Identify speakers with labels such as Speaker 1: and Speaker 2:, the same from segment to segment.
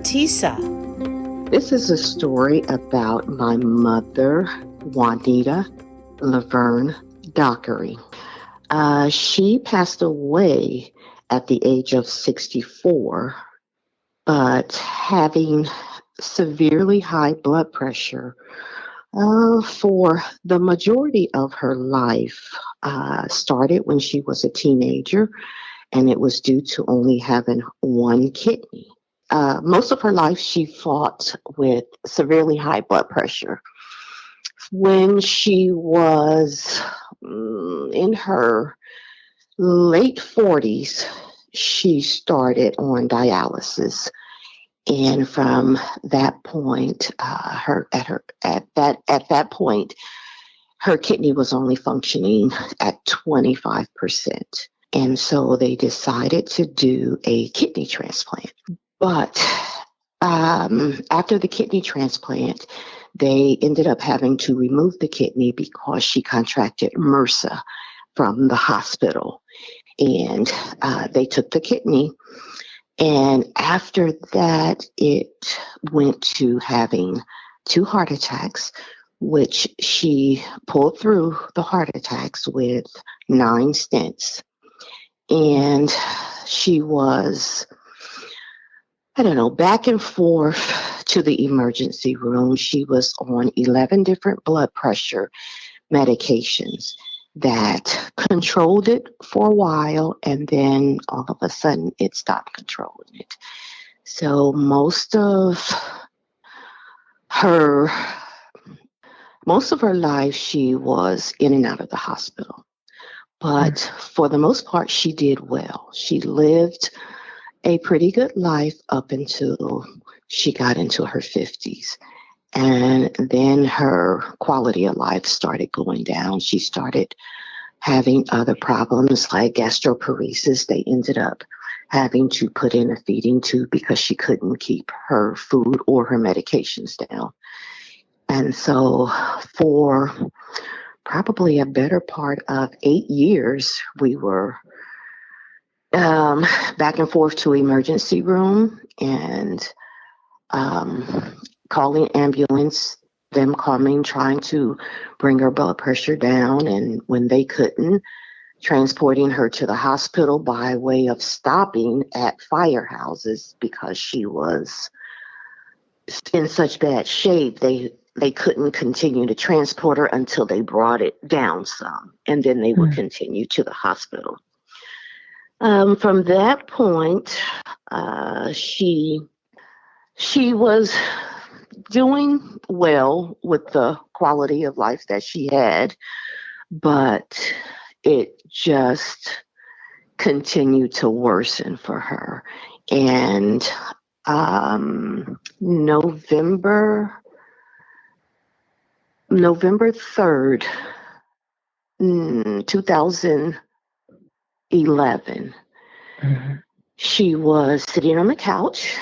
Speaker 1: Latisa.
Speaker 2: This is a story about my mother, Juanita Laverne Dockery. She passed away at the age of 64, but having severely high blood pressure for the majority of her life started when she was a teenager, and it was due to only having one kidney. Most of her life, she fought with severely high blood pressure. When she was in her late 40s, she started on dialysis. And from that point, at that point, her kidney was only functioning at 25%. And so they decided to do a kidney transplant. But after the kidney transplant, they ended up having to remove the kidney because she contracted MRSA from the hospital. And they took the kidney. And after that, it went to having 2 heart attacks, which she pulled through the heart attacks with 9 stents. And she was, back and forth to the emergency room. She was on 11 different blood pressure medications that controlled it for a while, and then all of a sudden it stopped controlling it. So most of her life, she was in and out of the hospital. But for the most part, she did well. She lived a pretty good life up until she got into her 50s. And then her quality of life started going down. She started having other problems like gastroparesis. They ended up having to put in a feeding tube because she couldn't keep her food or her medications down. And so for probably a better part of 8 years, we were back and forth to emergency room and calling ambulance, them coming, trying to bring her blood pressure down. And when they couldn't, transporting her to the hospital by way of stopping at firehouses because she was in such bad shape. They couldn't continue to transport her until they brought it down some, and then they would continue to the hospital. From that point, she was doing well with the quality of life that she had, but it just continued to worsen for her. And November 3rd, 2011, she was sitting on the couch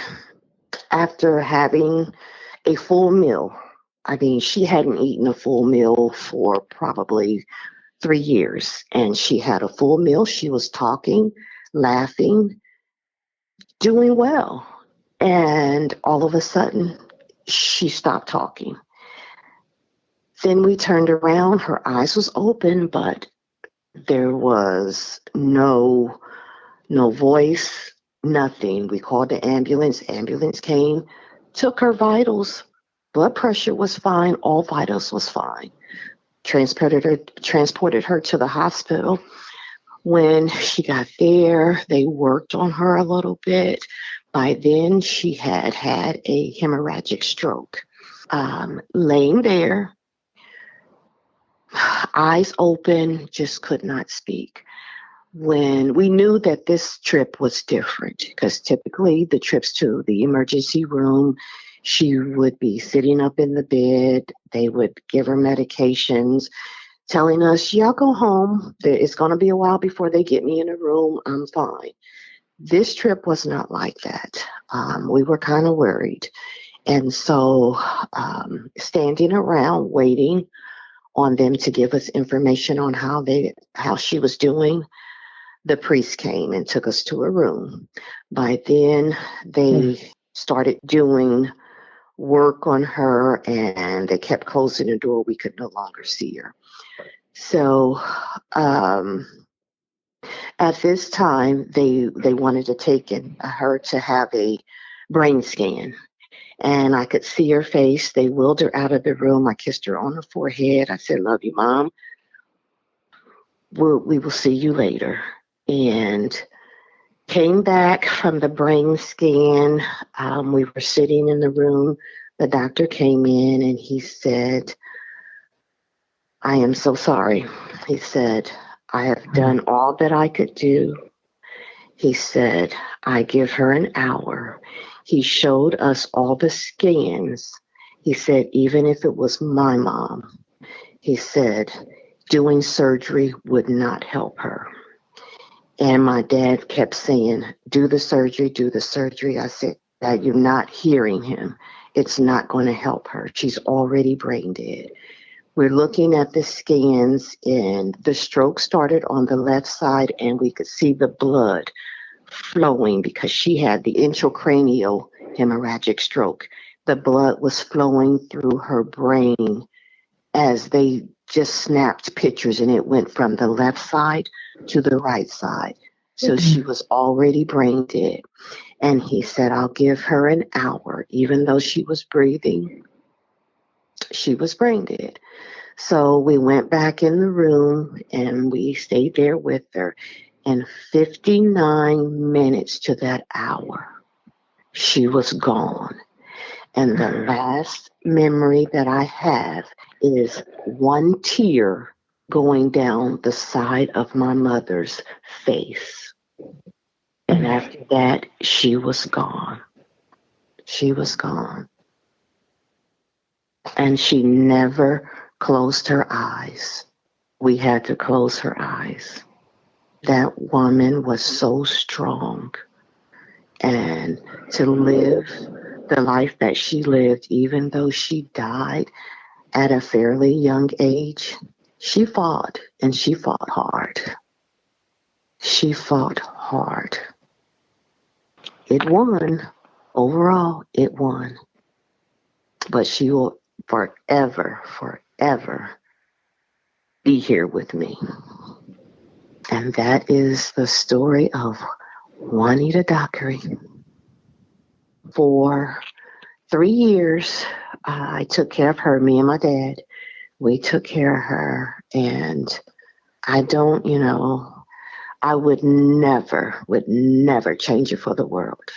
Speaker 2: after having a full meal. I mean, she hadn't eaten a full meal for probably 3 years, and she had a full meal. She was talking, laughing, doing well. And all of a sudden, she stopped talking. Then we turned around. Her eyes was open, but there was no voice, nothing. We called the ambulance. Ambulance came, took her vitals. Blood pressure was fine. All vitals was fine. Transported her to the hospital. When she got there, they worked on her a little bit. By then, she had a hemorrhagic stroke. Laying there, eyes open, just could not speak. When we knew that this trip was different, because typically the trips to the emergency room, she would be sitting up in the bed. They would give her medications, telling us, y'all go home. It's going to be a while before they get me in a room. I'm fine. This trip was not like that. We were kind of worried. And so standing around waiting on them to give us information on how she was doing, the priest came and took us to a room. By then, they started doing work on her, and they kept closing the door. We could no longer see her. So at this time, they wanted to take her to have a brain scan. And I could see her face. They wheeled her out of the room. I kissed her on the forehead. I said, "Love you, Mom. We will see you later." And came back from the brain scan. We were sitting in the room. The doctor came in and he said, "I am so sorry." He said, "I have done all that I could do." He said, "I give her an hour." He showed us all the scans. He said, even if it was my mom, he said, doing surgery would not help her. And my dad kept saying, "Do the surgery, do the surgery." I said, "Dad, you're not hearing him. It's not going to help her. She's already brain dead." We're looking at the scans, and the stroke started on the left side, and we could see the blood flowing because she had the intracranial hemorrhagic stroke. The blood was flowing through her brain as they just snapped pictures, and it went from the left side to the right side. So she was already brain dead. And he said, "I'll give her an hour." Even though she was breathing, she was brain dead. So we went back in the room and we stayed there with her. And 59 minutes to that hour, she was gone. And the last memory that I have is one tear going down the side of my mother's face. And after that, she was gone. She was gone. And she never closed her eyes. We had to close her eyes. That woman was so strong. And to live the life that she lived, even though she died at a fairly young age, she fought, and she fought hard. She fought hard. It won. Overall, it won. But she will forever, forever be here with me. And that is the story of Juanita Dockery. For 3 years, I took care of her, me and my dad. We took care of her. And I don't, I would never change it for the world.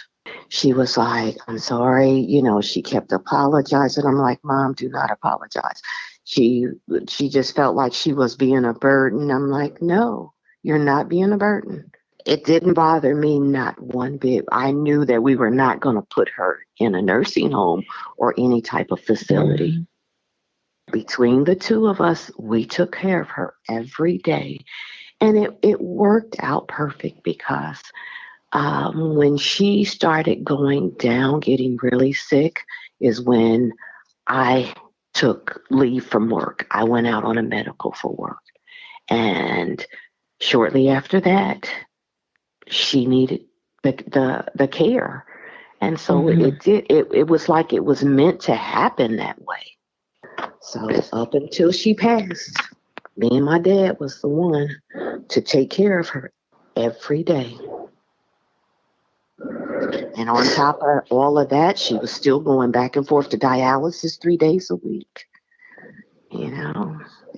Speaker 2: She was like, "I'm sorry." She kept apologizing. I'm like, "Mom, do not apologize." She just felt like she was being a burden. I'm like, "No, you're not being a burden." It didn't bother me, not one bit. I knew that we were not going to put her in a nursing home or any type of facility. Mm-hmm. Between the two of us, we took care of her every day. And it worked out perfect because when she started going down, getting really sick, is when I took leave from work. I went out on a medical for work. And shortly after that, she needed the care. And so it was like it was meant to happen that way. So up until she passed, me and my dad was the one to take care of her every day. And on top of all of that, she was still going back and forth to dialysis 3 days a week.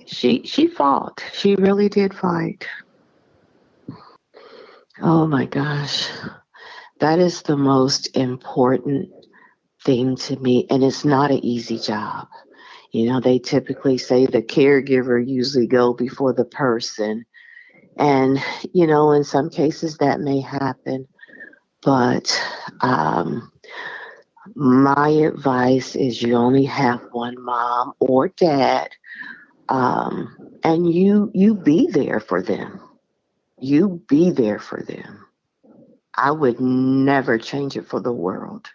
Speaker 2: She fought. She really did fight. Oh my gosh. That is the most important thing to me. And it's not an easy job. They typically say the caregiver usually go before the person. And, in some cases that may happen. But my advice is you only have one mom or dad. And you be there for them. You be there for them. I would never change it for the world.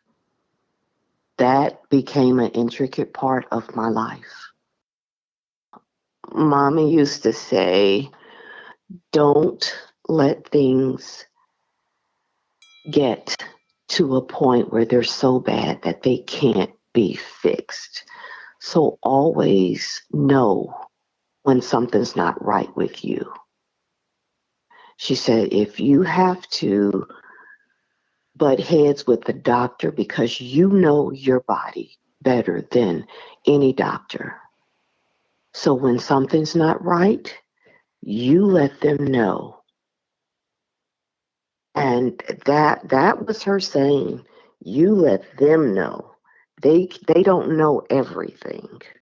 Speaker 2: That became an intricate part of my life. Mommy used to say, "Don't let things get to a point where they're so bad that they can't be fixed. So always know when something's not right with you. She said, if you have to butt heads with the doctor because you know your body better than any doctor. So when something's not right, you let them know. And that was her saying, you let them know. They don't know everything.